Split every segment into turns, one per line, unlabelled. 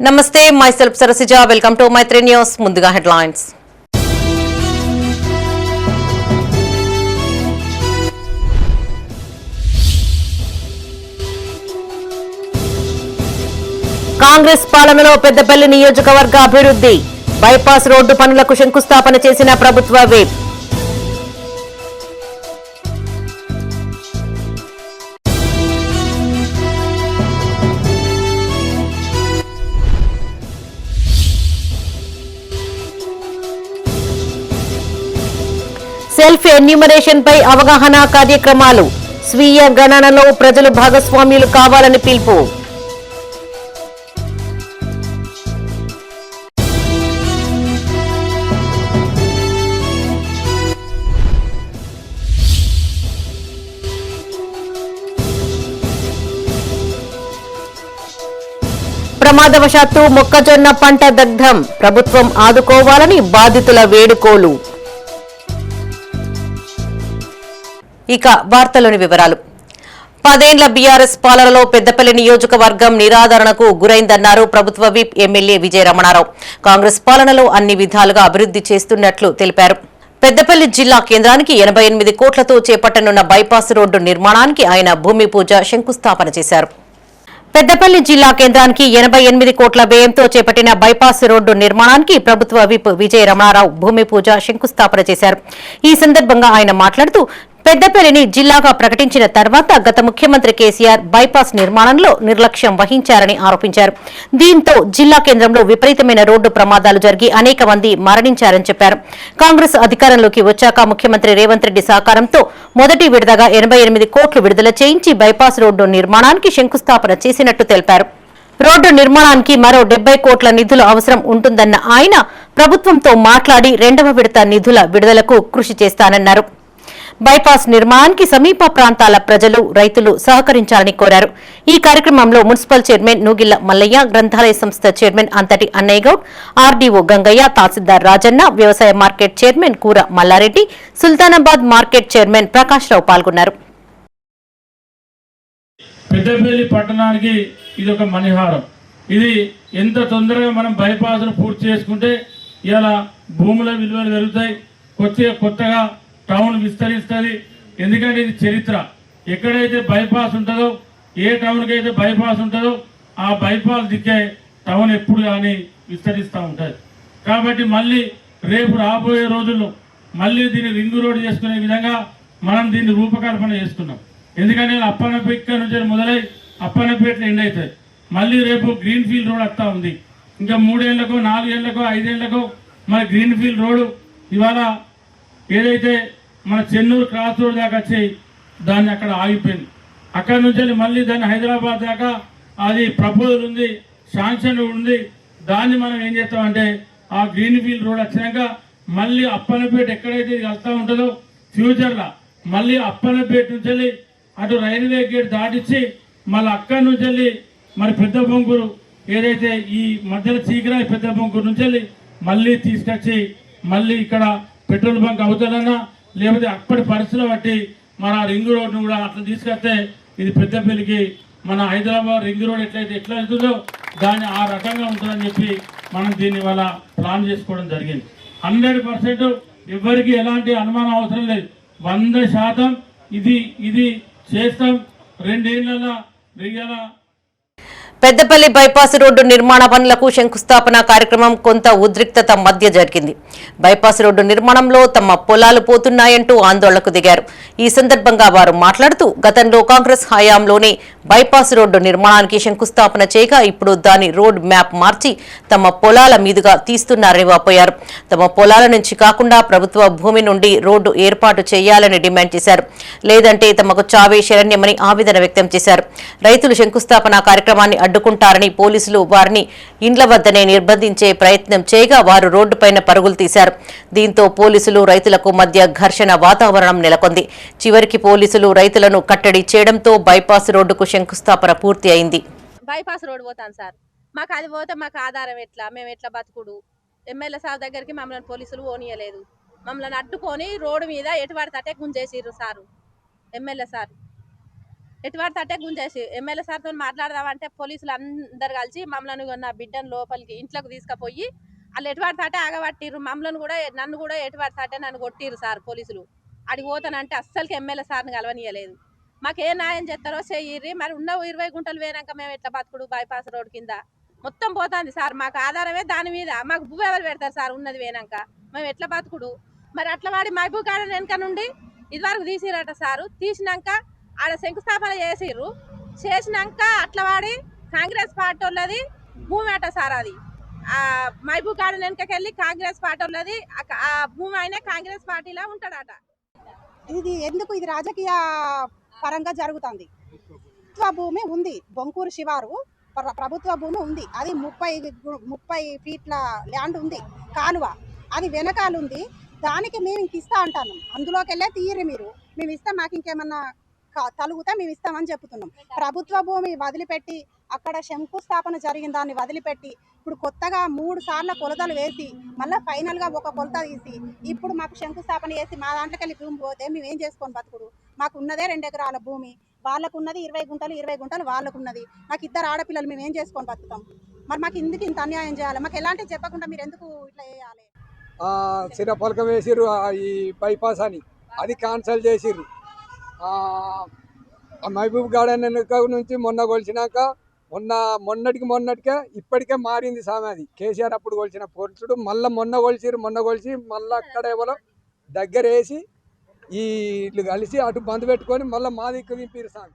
నమస్తే myself Sarasija welcome to Maitri news ముందుగా headlines Congress పాలనలో పెద్దపల్లి నియోజకవర్గ అభివృద్ధి బైపాస్ రోడ్డు పనులకు శంకుస్థాపన చేసిన ప్రభుత్వ విప్ సెల్ఫ్ ఎన్యూమరేషన్ పై అవగాహన కార్యక్రమాలు స్వీయ గణనలో ప్రజలు భాగస్వామ్యులు కావాలని పిలుపు ప్రమాదవశాత్తు మొక్కజొన్న పంట దగ్ధం ప్రభుత్వం ఆదుకోవాలని బాధితుల వేడుకోలు ఇక వార్తలోని వివరాలు 10 ఏళ్ల బీఆర్ఎస్ పాలనలో పెద్దపల్లి నియోజకవర్గం నిరాదరణకు గురైందన్నారు ప్రభుత్వ విప్ ఎమ్మెల్యే విజయరమణారావు. కాంగ్రెస్ పాలనలో అన్ని విధాలుగా అభివృద్ధి చేస్తున్నట్లు తెలిపారు. పెద్దపల్లి జిల్లా కేంద్రానికి 88 కోట్లతో చేపట్టనున్న బైపాస్ రోడ్డు నిర్మాణానికి ఆయన భూమి పూజ శంకుస్థాపన చేశారు. పెద్దపల్లి జిల్లా కేంద్రానికి 88 కోట్ల వ్యయంతో చేపట్టిన బైపాస్ రోడ్డు నిర్మాణానికి ప్రభుత్వ విప్ విజయరమణారావు భూమి పూజ శంకుస్థాపన చేశారు. ఈ సందర్భంగా ఆయన మాట్లాడుతూ పెద్దపల్లిని జిల్లాగా ప్రకటించిన తర్వాత గత ముఖ్యమంత్రి కేసీఆర్ బైపాస్ నిర్మాణంలో నిర్లక్ష్యం వహించారని ఆరోపించారు. దీంతో జిల్లా కేంద్రంలో విపరీతమైన రోడ్డు ప్రమాదాలు జరిగి అనేక మంది మరణించారని చెప్పారు. కాంగ్రెస్ అధికారంలోకి వచ్చాక ముఖ్యమంత్రి రేవంత్ రెడ్డి సహకారంతో మొదటి విడతగా 88 కోట్లు విడుదల చేయించి బైపాస్ రోడ్డు నిర్మాణానికి శంకుస్థాపన చేసినట్టు తెలిపారు. రోడ్డు నిర్మాణానికి మరో 70 కోట్ల నిధులు అవసరం ఉంటుందన్న ఆయన ప్రభుత్వంతో మాట్లాడి 2వ విడత నిధుల విడుదలకు కృషి చేస్తానన్నారు. బైపాస్ నిర్మాణానికి సమీప ప్రాంతాల ప్రజలు రైతులు సహకరించాలని కోరారు. ఈ కార్యక్రమంలో మున్సిపల్ చైర్మన్ నూగిళ్ల మల్లయ్య, గ్రంథాలయ సంస్థ చైర్మన్ అంతటి అన్నయ్య గౌడ్, ఆర్డీఓ గంగయ్య, తహసీల్దార్ రాజన్న, వ్యవసాయ మార్కెట్ చైర్మన్ కూర మల్లారెడ్డి, సుల్తానాబాద్ మార్కెట్ చైర్మన్ ప్రకాష్ రావు పాల్గొన్నారు.
పెద్దపల్లి పట్టణానికి ఇది ఒక మణిహారం. ఇది ఎంత తొందరగా మనం బైపాస్ పూర్తి చేసుకుంటే ఇలా భూముల విలువలు పెరుగుతాయి, కొత్తగా టౌన్ విస్తరిస్తుంది. ఎందుకంటే ఇది చరిత్ర. ఎక్కడైతే బైపాస్ ఉంటుందో, ఏ టౌన్కి అయితే బైపాస్ ఉంటుందో ఆ బైపాస్ దిక్కే టౌన్ ఎప్పుడు కానీ విస్తరిస్తూ ఉంటుంది. కాబట్టి మళ్ళీ రేపు రాబోయే రోజుల్లో మళ్ళీ దీన్ని రింగు రోడ్ చేసుకునే విధంగా మనం దీన్ని రూపకల్పన చేసుకున్నాం. ఎందుకంటే అప్పన్నపేట నుంచి మొదలై అప్పన్నపేటలో ఎండ్ అవుతుంది. మళ్ళీ రేపు గ్రీన్ ఫీల్డ్ రోడ్ వస్తూ ఉంది. ఇంకా 3 ఏళ్లకో 4 ఏళ్లకో 5 ఏళ్లకో మన గ్రీన్ ఫీల్డ్ రోడ్డు ఇవాళ ఏదైతే మన చెన్నూరు క్రాస్ రోడ్ దాకా వచ్చి దాన్ని అక్కడ ఆగిపోయింది. అక్కడి నుంచి మళ్ళీ దాన్ని హైదరాబాద్ దాకా అది ప్రపోజల్ ఉంది, శాంక్షన్ ఉంది. దాన్ని మనం ఏం చేస్తామంటే ఆ గ్రీన్ ఫీల్డ్ రోడ్ వచ్చినాక మళ్ళీ అప్పన్నపేట ఎక్కడైతే ఇది వస్తూ ఉంటుందో ఫ్యూచర్లో మళ్ళీ అప్పన్నపేట నుంచి వెళ్ళి అటు రైల్వే గేట్ దాటిచ్చి మళ్ళీ అక్కడి నుంచి వెళ్ళి మరి పెద్ద బొంకూరు ఏదైతే ఈ మధ్యలో చీకరాయి పెద్ద బొంకూరు నుంచి వెళ్ళి మళ్ళీ తీసుకొచ్చి మళ్ళీ ఇక్కడ పెట్రోల్ బంక్ అవుతాడన్నా లేకపోతే అప్పటి పరిస్థితులు బట్టి మన రింగ్ రోడ్ను కూడా అట్లా తీసుకొస్తే ఇది పెద్దపల్లికి మన హైదరాబాద్ రింగ్ రోడ్ ఎట్లా అవుతుందో దాన్ని ఆ రకంగా ఉంటుందని చెప్పి మనం దీన్ని వల్ల ప్లాన్ చేసుకోవడం జరిగింది. 100% ఎవరికి ఎలాంటి అనుమానం అవసరం లేదు. 100% ఇది చేస్తాం. 2 ఏళ్ళ
పెద్దపల్లి బైపాస్ రోడ్డు నిర్మాణ పనులకు శంకుస్థాపన కార్యక్రమం కొంత ఉద్రిక్తత మధ్య జరిగింది. బైపాస్ రోడ్డు నిర్మాణంలో తమ పొలాలు పోతున్నాయంటూ ఆందోళనకు దిగారు. ఈ సందర్భంగా వారు మాట్లాడుతూ గతంలో కాంగ్రెస్ హయాంలోనే బైపాస్ రోడ్డు నిర్మాణానికి శంకుస్థాపన చేయగా ఇప్పుడు దాని రోడ్ మ్యాప్ మార్చి తమ పొలాల మీదుగా తీస్తున్నారని వాపోయారు. తమ పొలాల నుంచి కాకుండా ప్రభుత్వ భూమి నుండి రోడ్డు ఏర్పాటు చేయాలని డిమాండ్ చేశారు. లేదంటే తమకు చావే శరణ్యమని ఆవేదన వ్యక్తం చేశారు. రైతులు శంకుస్థాపన కార్యక్రమాన్ని అడ్డుకుంటారని పోలీసులు వారిని ఇండ్ల వద్దనే నిర్బంధించే ప్రయత్నం చేయగా వారు రోడ్డుపైన పరుగులు తీశారు. దీంతో పోలీసులు రైతులకు మధ్య ఘర్షణ వాతావరణం నెలకొంది. చివరికి పోలీసులు రైతులను కట్టడి చేయడంతో బైపాస్ రోడ్డుకు శంకుస్థాపన పూర్తి అయింది.
బైపాస్ రోడ్ పోతాను సార్, మాకు అది పోతే మాకు ఆధారం ఎట్లా, మేము ఎట్లా బతుకుడు? ఎమ్మెల్యే సార్ దగ్గరికి మమ్మల్ని పోలీసులు పోనీయలేదు. మమ్మల్ని అడ్డుకొని రోడ్డు మీద ఎటు పడితే గుంజేసిర్రు సారు ఎమ్మెల్యే సార్. ఎటువంటి అట్టే గుంజేసి ఎమ్మెల్యే సార్తో మాట్లాడదామంటే పోలీసులు అందరు కలిసి మమ్మల్ని నా బిడ్డను లోపలికి ఇంట్లోకి తీసుకుపోయి వాళ్ళు ఎటువంటి అట్టే ఆగబట్టిర్రు. మమ్మల్ని కూడా నన్ను కూడా ఎటువంటి అట్టే నన్ను కొట్టిర్రు సార్ పోలీసులు. అడిగి పోతానంటే అస్సలకి ఎమ్మెల్యే సార్ని కలవనీయలేదు. మాకు ఏ న్యాయం చేస్తారో చెయ్యిర్రి. మరి ఉన్న 20 గుంటలు వేనాక మేము ఎట్లా బతుకుడు? బైపాస్ రోడ్ కింద మొత్తం పోతుంది సార్. మాకు ఆధారమే దాని మీద. మాకు భూ ఎవరు పెడతారు సార్ ఉన్నది వేనాక? మేము ఎట్లా బతుకుడు? మరి అట్లా వాడి మహబూబ్ గార్డెన్ వెనక నుండి ఇదివరకు తీసిరట సారు. తీసినాక ఆడ శంకుస్థాపన చేసినాక అట్లా వాడి కాంగ్రెస్ పార్టీ వాళ్ళది భూమి అట సార్. అది మహబూబ్ గార్డెన్ వెనకకెళ్ళి కాంగ్రెస్ పార్టీ వాళ్ళది. ఆ భూమి అయినా కాంగ్రెస్ పార్టీలో ఉంటాడట.
ఇది ఎందుకు? ఇది రాజకీయ పరంగా జరుగుతుంది. ప్రభుత్వ భూమి ఉంది, బొంకూరు శివారు ప్రభుత్వ భూమి ఉంది. అది 30 ఫీట్ల ల్యాండ్ ఉంది, కాలువ. అది వెనకాల ఉంది. దానికి మేము ఇంక ఇస్తా అంటాను. అందులోకి వెళ్ళే తీయరు మీరు. మేము ఇస్తాం, మాకు ఇంకేమన్నా తలుగుతా మేము ఇస్తామని చెప్తున్నాం. ప్రభుత్వ భూమి వదిలిపెట్టి అక్కడ శంకుస్థాపన జరిగిన దాన్ని వదిలిపెట్టి ఇప్పుడు కొత్తగా 3 సార్లు కొలతలు వేసి మళ్ళీ ఫైనల్గా ఒక కొలత తీసి ఇప్పుడు మాకు శంకుస్థాపన చేసి మా దాంట్లోకి వెళ్ళి భూమి పోతే మేము ఏం చేసుకొని బతుకుడు? మాకు ఉన్నదే 2 ఎకరాల భూమి, వాళ్ళకున్నది 20 గుంటలు వాళ్ళకున్నది. నాకు 2 ఆడపిల్లలు, మేము ఏం చేసుకొని బతుకుతాం? మరి మాకు ఎందుకు ఇంత అన్యాయం చేయాలి? మాకు ఎలాంటివి చెప్పకుండా మీరు ఎందుకు ఇట్లా చేయాలి?
చిన్న పలకం వేసిర్రు ఈ బైపాస్ అని, అది క్యాన్సల్ చేసిర్రు. మహబూబ్ గార్డెన్ నుంచి మొన్న కొలిచినాక మొన్నటికే ఇప్పటికే మారింది సామె. అది కేసీఆర్ అప్పుడు కొలిచిన పొరుచుడు మళ్ళీ మొన్న కొలిచి మళ్ళీ అక్కడ ఎవరో దగ్గర వేసి వీళ్ళు కలిసి అటు బంద్ పెట్టుకొని మళ్ళీ మా దిక్కు దింపిరు సామె.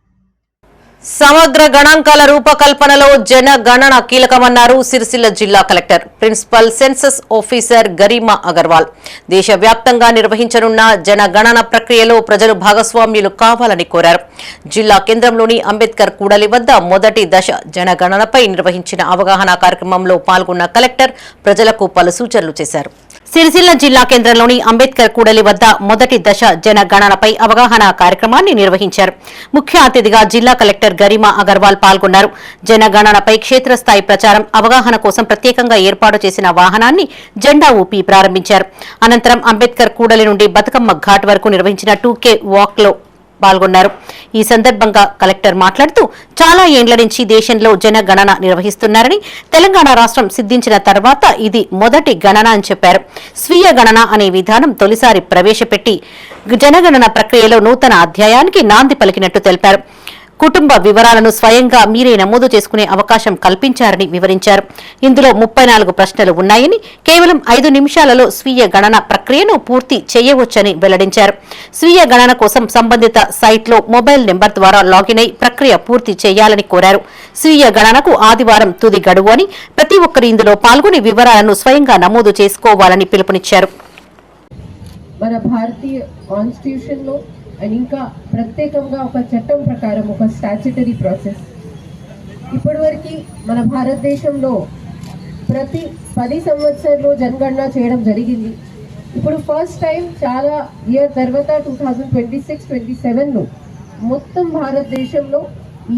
సమగ్ర గణాంకాల రూపకల్పనలో జనగణన కీలకమన్నారు సిరిసిల్ల జిల్లా collector principal census officer Garima Agarwal. దేశవ్యాప్తంగా నిర్వహించనున్న జనగణన ప్రక్రియలో ప్రజలు భాగస్వామ్యులు కావాలని కోరారు. జిల్లా కేంద్రంలోని అంబేద్కర్ కూడలి వద్ద మొదటి దశ జనగణనపై నిర్వహించిన అవగాహన కార్యక్రమంలో పాల్గొన్న కలెక్టర్ ప్రజలకు పలు సూచనలు చేశారు. సిరిసిల్ల జిల్లా కేంద్రంలోని అంబేద్కర్ కూడలి వద్ద మొదటి దశ జనగణనపై అవగాహన కార్యక్రమాన్ని నిర్వహించారు. ముఖ్య అతిథిగా జిల్లా కలెక్టర్ గరిమా అగర్వాల్ పాల్గొన్నారు. జనగణనపై క్షేత్రస్థాయి ప్రచారం అవగాహన కోసం ప్రత్యేకంగా ఏర్పాటు చేసిన వాహనాన్ని జెండా ఊపి ప్రారంభించారు. అనంతరం అంబేద్కర్ కూడలి నుండి బతుకమ్మ ఘాట్ వరకు నిర్వహించిన 2K వాక్లో పాల్గొన్నారు. ఈ సందర్భంగా కలెక్టర్ మాట్లాడుతూ చాలా ఏండ్ల నుంచి దేశంలో జనగణన నిర్వహిస్తున్నారని, తెలంగాణ రాష్ట్రం సిద్ధించిన తర్వాత ఇది మొదటి గణన అని చెప్పారు. స్వీయ గణన అనే విధానం తొలిసారి ప్రవేశపెట్టి జనగణన ప్రక్రియలో నూతన అధ్యాయానికి నాంది పలికినట్టు తెలిపారు. కుటుంబ వివరాలను స్వయంగా మీరే నమోదు చేసుకునే అవకాశం కల్పించారని వివరించారు. ఇందులో 34 ప్రశ్నలు ఉన్నాయని, కేవలం 5 నిమిషాలలో స్వీయ గణన ప్రక్రియను పూర్తి చేయవచ్చని వెల్లడించారు. స్వీయ గణన కోసం సంబంధిత సైట్లో మొబైల్ నెంబర్ ద్వారా లాగిన్ అయి ప్రక్రియ పూర్తి చేయాలని కోరారు. స్వీయ గణనకు ఆదివారం తుది గడువు అని, ప్రతి ఒక్కరు ఇందులో పాల్గొని వివరాలను స్వయంగా నమోదు చేసుకోవాలని పిలుపునిచ్చారు.
మన భారతీయ కాన్స్టిట్యూషన్లో అండ్ ఇంకా ప్రత్యేకంగా ఒక చట్టం ప్రకారం ఒక స్టాచ్యుటరీ ప్రాసెస్ ఇప్పటివరకు మన భారతదేశంలో ప్రతి 10 సంవత్సరాల్లో జనగణన చేయడం జరిగింది. ఇప్పుడు ఫస్ట్ టైం చాలా ఇయర్ తర్వాత 2026-27లో మొత్తం భారతదేశంలో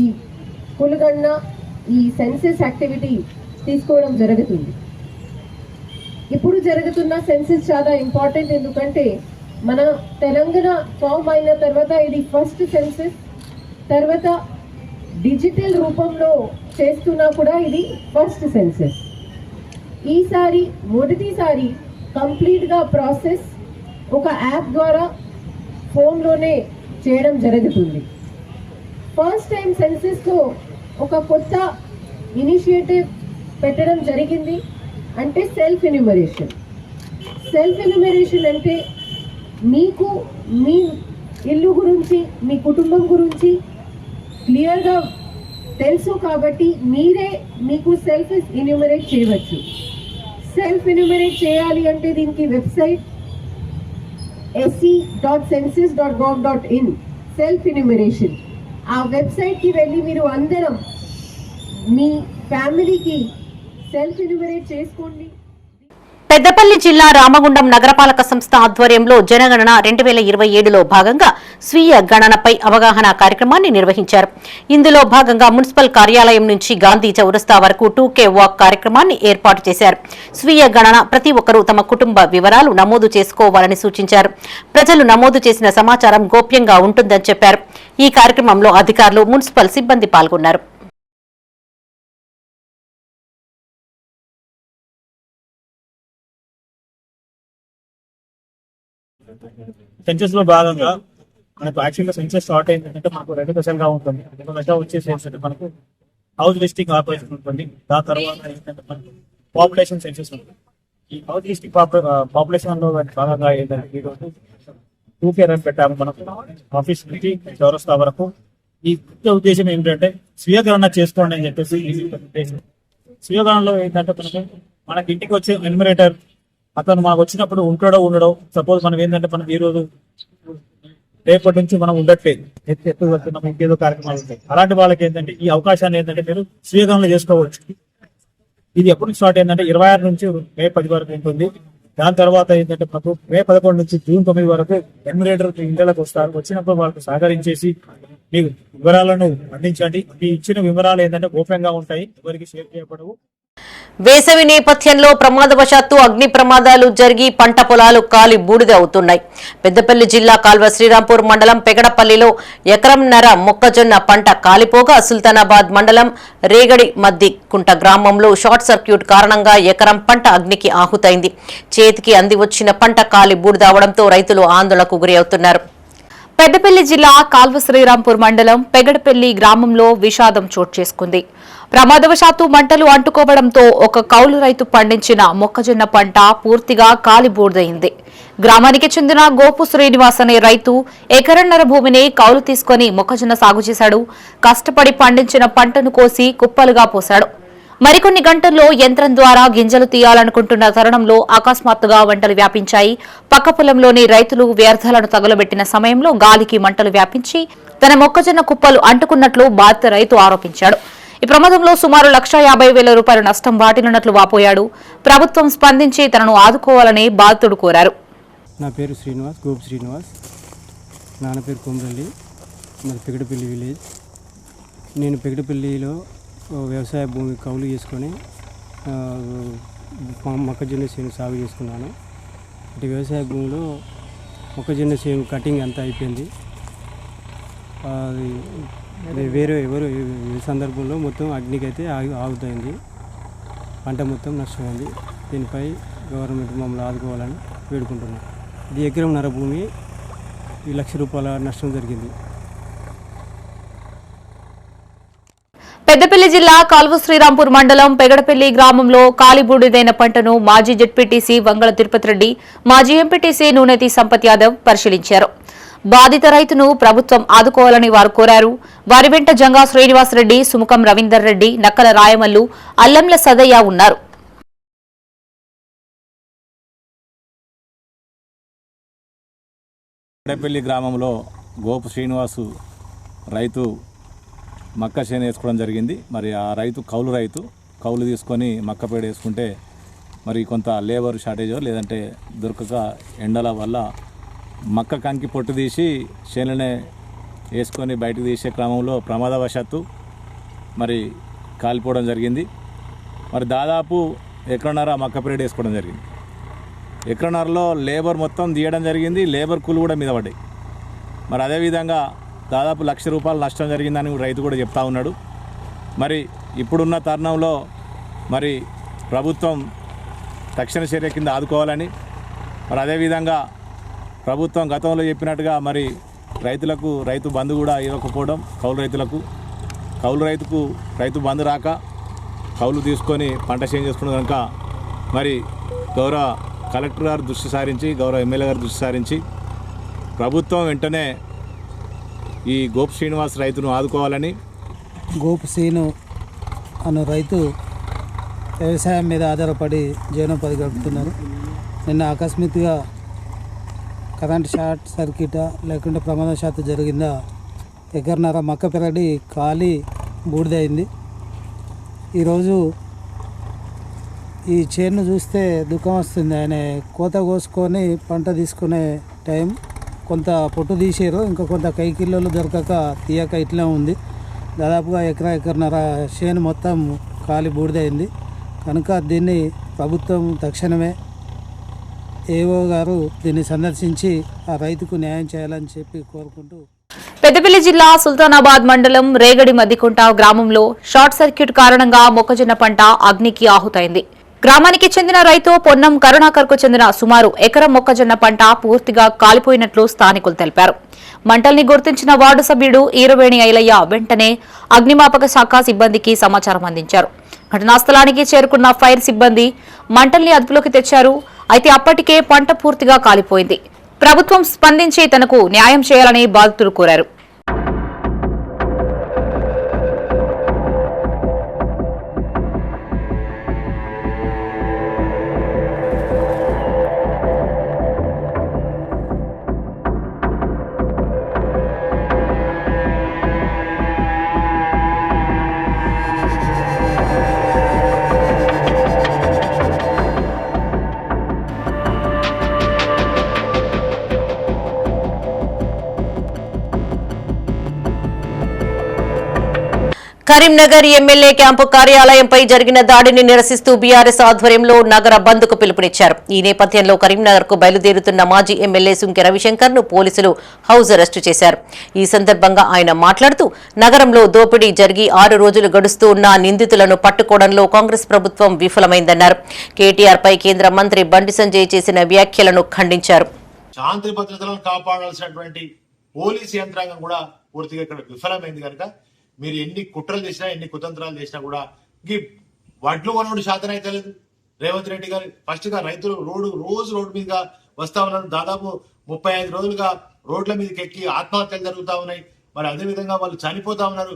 ఈ కులగణన, ఈ సెన్సస్ యాక్టివిటీ తీసుకోవడం జరుగుతుంది. ఇప్పుడు జరుగుతున్న సెన్సస్ చాలా ఇంపార్టెంట్, ఎందుకంటే మన తెలంగాణ ఫామ్ అయిన తర్వాత ఇది ఫస్ట్ సెన్సస్. తర్వాత డిజిటల్ రూపంలో చేస్తున్నా కూడా ఇది ఫస్ట్ సెన్సస్. ఈసారి మొదటిసారి కంప్లీట్గా ప్రాసెస్ ఒక యాప్ ద్వారా ఫోన్లోనే చేయడం జరుగుతుంది. ఫస్ట్ టైం సెన్సస్లో ఒక కొత్త ఇనిషియేటివ్ పెట్టడం జరిగింది, అంటే సెల్ఫ్ ఎన్యూమరేషన్. సెల్ఫ్ ఎన్యూమరేషన్ అంటే మీకు మీ ఇల్లు గురించి, మీ కుటుంబం గురించి క్లియర్గా తెలుసు కాబట్టి మీరే మీకు సెల్ఫ్ ఎన్యూమరేట్ చేయవచ్చు. సెల్ఫ్ ఎన్యూమరేట్ చేయాలి అంటే దీనికి వెబ్సైట్ se.census.gov.in సెల్ఫ్ ఎన్యూమరేషన్. ఆ వెబ్సైట్కి వెళ్ళి మీరు అందరం మీ ఫ్యామిలీకి సెల్ఫ్ ఎన్యూమరేట్ చేసుకోండి.
పెద్దపల్లి జిల్లా రామగుండం నగరపాలక సంస్థ ఆధ్వర్యంలో జనగణన 2027లో భాగంగా స్వీయ గణనపై అవగాహన కార్యక్రమాన్ని నిర్వహించారు. ఇందులో భాగంగా మున్సిపల్ కార్యాలయం నుంచి గాంధీ చౌరస్తా వరకు 2K వాక్ కార్యక్రమాన్ని ఏర్పాటు చేశారు. స్వీయ గణన ప్రతి ఒక్కరూ తమ కుటుంబ వివరాలు నమోదు చేసుకోవాలని సూచించారు. ప్రజలు నమోదు చేసిన సమాచారం గోప్యంగా ఉంటుందని చెప్పారు. ఈ కార్యక్రమంలో అధికారులు, మున్సిపల్ సిబ్బంది పాల్గొన్నారు.
సెన్సెస్ లో భాగంగా మనకు యాక్చువల్గా సెన్సెస్ స్టార్ట్ అయిందంటే మనకు 2 దశలుగా ఉంటుంది. ఒక దశ వచ్చేసి ఏంటంటే మనకు హౌస్ లిస్టింగ్ ఆపరేషన్ ఉంటుంది. దాని తర్వాత ఏంటంటే మనకు పాపులేషన్ సెన్సెస్ ఉంటుంది. ఈ హౌస్ లిస్టింగ్ పాపులేషన్ లో భాగంగా ఏంటంటే ఈరోజు 2K రన్ పెట్టాము మనకు ఆఫీస్ నుంచి చౌరస్తా వరకు. ఈ ముఖ్య ఉద్దేశం ఏంటంటే స్వీయగణన చేసుకోండి అని చెప్పేసి ఉద్దేశం. స్వీయగణనలో ఏంటంటే మనకి ఇంటికి వచ్చే ఎన్యూమరేటర్ అతను మనకు వచ్చినప్పుడు ఉంటాడో ఉండడో, సపోజ్ మనం ఏంటంటే మనం ఈ రోజు రేపటి నుంచి మనం ఉండట్లేదు, ఎత్తు వెళ్తున్నాం, ఇంకేదో కార్యక్రమాలు ఉంటాయి. అలాంటి వాళ్ళకి ఏంటంటే ఈ అవకాశాన్ని ఏంటంటే మీరు స్వీయగణన చేసుకోవచ్చు. ఇది ఎప్పుడు స్టార్ట్ అయిందంటే 26 నుంచి మే 10 వరకు ఉంటుంది. దాని తర్వాత ఏంటంటే మనకు మే 11 నుంచి జూన్ 9 వరకు ఎన్యూమరేటర్ ఇంట్లోకి వస్తారు. వచ్చినప్పుడు వాళ్ళకు సహకరించేసి మీకు వివరాలను అందించండి. మీ ఇచ్చిన వివరాలు ఏంటంటే గోప్యంగా ఉంటాయి, ఎవరికి షేర్ చేయబడవు.
వేసవి నేపథ్యంలో ప్రమాదవశాత్తు అగ్ని ప్రమాదాలు జరిగి పంట పొలాలు కాలి బూడిద అవుతున్నాయి. పెద్దపల్లి జిల్లా కాల్వ శ్రీరాంపూర్ మండలం పెగడపల్లిలో ఎకరంన్నర మొక్కజొన్న పంట కాలిపోగా, సుల్తానాబాద్ మండలం రేగడి మద్దికుంట గ్రామంలో షార్ట్ సర్క్యూట్ కారణంగా ఎకరం పంట అగ్నికి ఆహుతైంది. చేతికి అంది వచ్చిన పంట కాలి బూడిద అవడంతో రైతులు ఆందోళనకు గురి అవుతున్నారు. పెద్దపల్లి జిల్లా కాల్వ శ్రీరాంపూర్ మండలం పెగడపల్లి గ్రామంలో విషాదం చోటు చేసుకుంది. ప్రమాదవశాత్తు మంటలు అంటుకోవడంతో ఒక కౌలు రైతు పండించిన మొక్కజొన్న పంట పూర్తిగా కాలి బూడిదైంది. గ్రామానికి చెందిన గోపు శ్రీనివాస్ అనే రైతు ఎకరన్నర భూమిని కౌలు తీసుకుని మొక్కజొన్న సాగు చేశాడు. కష్టపడి పండించిన పంటను కోసి కుప్పలుగా పోశాడు. మరికొన్ని గంటల్లో యంత్రం ద్వారా గింజలు తీయాలనుకుంటున్న తరుణంలో అకస్మాత్తుగా మంటలు వ్యాపించాయి. పక్క పొలంలోని రైతులు వ్యర్థాలను తగులబెట్టిన సమయంలో గాలికి మంటలు వ్యాపించి తన మొక్కజొన్న కుప్పలు అంటుకున్నట్లు బాధిత రైతు ఆరోపించాడు. ఈ ప్రమాదంలో సుమారు 1,50,000 రూపాయల నష్టం వాటిల్లినట్లు వాపోయాడు. ప్రభుత్వం స్పందించి తనను ఆదుకోవాలని బాధితుడు కోరారు.
నా పేరు శ్రీనివాస్, గోపు శ్రీనివాస్. నాన్న పేరు కొమరల్లి, మరి పెగడపల్లి విలేజ్. నేను పెగడపల్లిలో వ్యవసాయ భూమి కౌలు చేసుకొని మొక్కజొన్న చేను సాగు చేసుకున్నాను. ఇటు వ్యవసాయ భూమిలో మొక్కజొన్న చేను కటింగ్ అంతా అయిపోయింది. అది వేరే ఎవరు ఈ సందర్భంలో మొత్తం అగ్నికి అయితే ఆగుతైంది. పంట మొత్తం నష్టమైంది. దీనిపై గవర్నమెంట్ మమ్మల్ని ఆదుకోవాలని వేడుకుంటున్నాం. ఇది ఎకరంన్నర భూమి, 1,00,000 రూపాయల నష్టం జరిగింది.
పెద్దపల్లి జిల్లా కాల్వ శ్రీరాంపూర్ మండలం పెగడపల్లి గ్రామంలో కాలిబూడిదైన పంటను మాజీ జెడ్పీటీసీ వంగళ తిరుపతి రెడ్డి, మాజీ ఎంపీటీసీ నూనెతి సంపత్ యాదవ్ పరిశీలించారు. బాధిత రైతును ప్రభుత్వం ఆదుకోవాలని వారు కోరారు. వారి వెంట జంగా శ్రీనివాస్ రెడ్డి, సుముఖం రవీందర్ రెడ్డి, నక్కల రాయమల్లు, అల్లంల సదయ్య ఉన్నారు.
పెద్దపల్లి గ్రామంలో గోపు శ్రీనివాసు రైతు మక్క చేను వేసుకోవడం జరిగింది. మరి ఆ రైతు కౌలు తీసుకొని మక్క పేడ వేసుకుంటే మరి కొంత లేబర్ షార్టేజో లేదంటే దొరకక ఎండల వల్ల మక్క కంకి పొట్టు తీసి చేనులనే వేసుకొని బయటకు తీసే క్రమంలో ప్రమాదవశాత్తు మరి కాలిపోవడం జరిగింది. మరి దాదాపు ఎకరన్నర మక్క పేడ వేసుకోవడం జరిగింది. ఎకరన్నరలో లేబర్ మొత్తం తీయడం జరిగింది. లేబర్ కూలు కూడా మీద పడ్డాయి. మరి అదేవిధంగా దాదాపు 1,00,000 రూపాయలు నష్టం జరిగిందని రైతు కూడా చెప్తా ఉన్నాడు. మరి ఇప్పుడున్న తరుణంలో మరి ప్రభుత్వం తక్షణ చర్య కింద ఆదుకోవాలని, మరి అదేవిధంగా ప్రభుత్వం గతంలో చెప్పినట్టుగా మరి రైతులకు రైతు బంధు కూడా ఇవ్వకపోవడం, కౌలు రైతుకు రైతు బంధు రాక కౌలు తీసుకొని పంట చేంజ్ చేసుకున్న కనుక మరి గౌరవ కలెక్టర్ గారు దృష్టి సారించి, గౌరవ ఎమ్మెల్యే గారు దృష్టి సారించి ప్రభుత్వం వెంటనే ఈ గోపు శ్రీనివాస్ రైతును ఆదుకోవాలని.
గోపు శ్రీను అన్న రైతు వ్యవసాయం మీద ఆధారపడి జీవనోపాధి గడుపుతున్నారు. నిన్న అకస్మాత్తుగా కరెంట్ షార్ట్ సర్క్యూటా లేకుంటే ప్రమాదశాత్తు జరిగిందా, ఎకరన్నర మక్క పెరడి కాలి బూడిదైంది. ఈరోజు ఈ చేను చూస్తే దుఃఖం వస్తుంది. ఆయన కోత కోసుకొని పంట తీసుకునే టైం కొంత పొట్టు తీసారు, ఇంకా కొంత కైకిల్లోలు దొరకక తీయక ఇట్లా ఉంది. దాదాపుగా ఎకరన్నర చేను మొత్తం కాలి బూడిదైంది. కనుక దీన్ని ప్రభుత్వం తక్షణమే ఏఓ గారు దీన్ని సందర్శించి ఆ రైతుకు న్యాయం చేయాలని చెప్పి కోరుకుంటూ.
పెద్దపల్లి జిల్లా సుల్తానాబాద్ మండలం రేగడి మద్దికుంట గ్రామంలో షార్ట్ సర్క్యూట్ కారణంగా మొక్కజొన్న పంట అగ్నికి ఆహుతైంది. గ్రామానికి చెందిన రైతు పొన్నం కరుణాకర్ కు చెందిన సుమారు ఎకరం మొక్కజొన్న పంట పూర్తిగా కాలిపోయినట్లు స్థానికులు తెలిపారు. మంటల్ని గుర్తించిన వార్డు సభ్యుడు ఈరవేణి ఐలయ్య వెంటనే అగ్నిమాపక శాఖ సిబ్బందికి సమాచారం అందించారు. ఘటనా స్థలానికి చేరుకున్న ఫైర్ సిబ్బంది మంటల్ని అదుపులోకి తెచ్చారు. అయితే అప్పటికే పంట పూర్తిగా కాలిపోయింది. ప్రభుత్వం స్పందించి తనకు న్యాయం చేయాలని బాధితులు కోరారు.
కరీంనగర్ ఎమ్మెల్యే క్యాంపు కార్యాలయంపై జరిగిన దాడిని నిరసిస్తూ బీఆర్ఎస్ ఆధ్వర్యంలో నగర బంద్ కు పిలుపునిచ్చారు. ఈ నేపథ్యంలో కరీంనగర్ కు బయలుదేరుతున్న మాజీ ఎమ్మెల్యే సుంకె రవిశంకర్ ను పోలీసులు హౌస్ అరెస్టు చేశారు. ఈ సందర్భంగా ఆయన మాట్లాడుతూ నగరంలో దోపిడీ జరిగి 6 రోజులు గడుస్తూ ఉన్న నిందితులను పట్టుకోవడంలో కాంగ్రెస్ ప్రభుత్వం విఫలమైందన్నారు. కేటీఆర్ పై కేంద్ర మంత్రి బండి సంజయ్ చేసిన వ్యాఖ్యలను ఖండించారు.
శాంతి భద్రతలను కాపాడాల్సినటువంటి పోలీసు యంత్రాంగం కూడా పూర్తిగా ఇక్కడ విఫలమైంది కనుక మీరు ఎన్ని కుట్రలు చేసినా ఎన్ని కుతంత్రాలు చేసినా కూడా ఈ వడ్లు కొనుగోలు శాతం అయితే లేదు. రేవంత్ రెడ్డి గారు ఫస్ట్ గా రైతులు రోజు రోడ్డు మీద వస్తా ఉన్నారు. దాదాపు 35 రోజులుగా రోడ్ల మీదకి ఎక్కి ఆత్మహత్యలు జరుగుతా ఉన్నాయి. మరి అదే విధంగా వాళ్ళు చనిపోతా ఉన్నారు.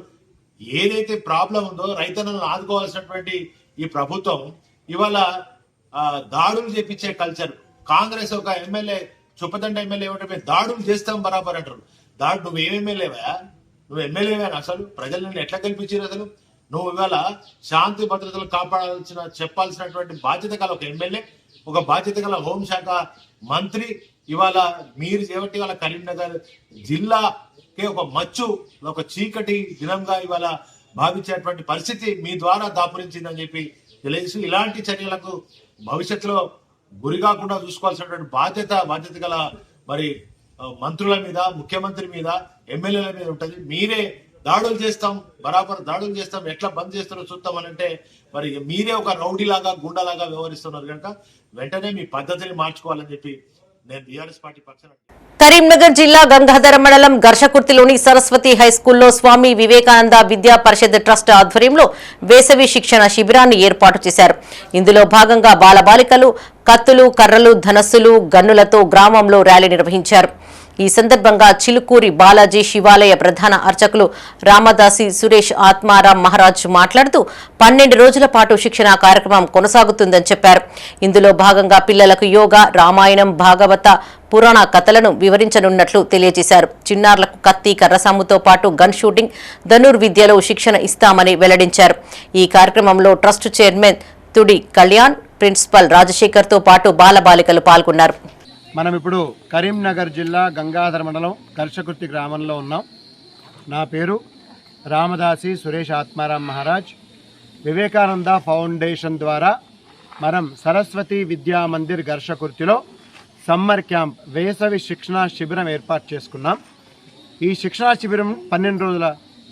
ఏదైతే ప్రాబ్లం ఉందో రైతన్నలను ఆదుకోవాల్సినటువంటి ఈ ప్రభుత్వం ఇవాళ దాడులు చేపించే కల్చర్. కాంగ్రెస్ ఒక ఎమ్మెల్యే చుప్పదండ ఎమ్మెల్యే ఏమంటే దాడులు చేస్తాం బరాబర్ అంటారు. నువ్వు ఏం ఎమ్మెల్యేవా? నువ్వు ఎమ్మెల్యేవా? అసలు ప్రజలను ఎట్లా కల్పించారు? అసలు నువ్వు ఇవాళ శాంతి భద్రతలు చెప్పాల్సినటువంటి బాధ్యత గల ఒక ఎమ్మెల్యే, ఒక బాధ్యత గల హోంశాఖ మంత్రి ఇవాళ మీరు చేపట్టి ఇవాళ కరీంనగర్ జిల్లాకే ఒక మచ్చు, ఒక చీకటి దినంగా ఇవాళ భావించేటువంటి పరిస్థితి మీ ద్వారా దాపురించిందని చెప్పి తెలియజేసి ఇలాంటి చర్యలకు భవిష్యత్తులో గురి కాకుండా చూసుకోవాల్సినటువంటి బాధ్యత గల మరి మంత్రుల మీద, ముఖ్యమంత్రి మీద, ఎమ్మెల్యేల మీద ఉంటుంది. మీరే దాడులు చేస్తాం, బరాబర్ దాడులు చేస్తాం, ఎట్లా బంద్ చేస్తారో చూద్దాం అని అంటే మరి మీరే ఒక రౌడీలాగా గుండాలాగా వ్యవహరిస్తున్నారు కనుక వెంటనే మీ పద్ధతిని మార్చుకోవాలని చెప్పి నేను బీఆర్ఎస్ పార్టీ పక్షాన.
కరీంనగర్ జిల్లా గంగాధర మండలం గర్షకుర్తిలోని సరస్వతి హైస్కూల్లో స్వామి వివేకానంద విద్యా పరిషత్ ట్రస్ట్ ఆధ్వర్యంలో వేసవి శిక్షణ శిబిరాన్ని ఏర్పాటు చేశారు. ఇందులో భాగంగా బాలబాలికలు కత్తులు, కర్రలు, ధనస్సులు, గన్నులతో గ్రామంలో ర్యాలీ నిర్వహించారు. ఈ సందర్భంగా చిలుకూరి బాలాజీ శివాలయ ప్రధాన అర్చకులు రామదాసి సురేష్ ఆత్మారాం మహారాజ్ మాట్లాడుతూ 12 రోజుల పాటు శిక్షణ కార్యక్రమం కొనసాగుతుందని చెప్పారు. ఇందులో భాగంగా పిల్లలకు యోగా, రామాయణం, భాగవత, పురాణ కథలను వివరించనున్నట్లు తెలియజేశారు. చిన్నారులకు కత్తి, కర్రసాముతో పాటు గన్ షూటింగ్, ధనుర్విద్యలో శిక్షణ ఇస్తామని వెల్లడించారు. ఈ కార్యక్రమంలో trust chairman Tudi Kalyan, principal Rajasekhar తో పాటు బాలబాలికలు పాల్గొన్నారు.
మనం ఇప్పుడు కరీంనగర్ జిల్లా గంగాధర మండలం కర్షకుర్తి గ్రామంలో ఉన్నాం. నా పేరు రామదాసి సురేష్ ఆత్మారాం మహారాజ్. వివేకానంద ఫౌండేషన్ ద్వారా మనం సరస్వతి విద్యా మందిర్ గర్షకుర్తిలో సమ్మర్ క్యాంప్ వేసవి శిక్షణా శిబిరం ఏర్పాటు చేసుకున్నాం. ఈ శిక్షణా శిబిరం 12 రోజుల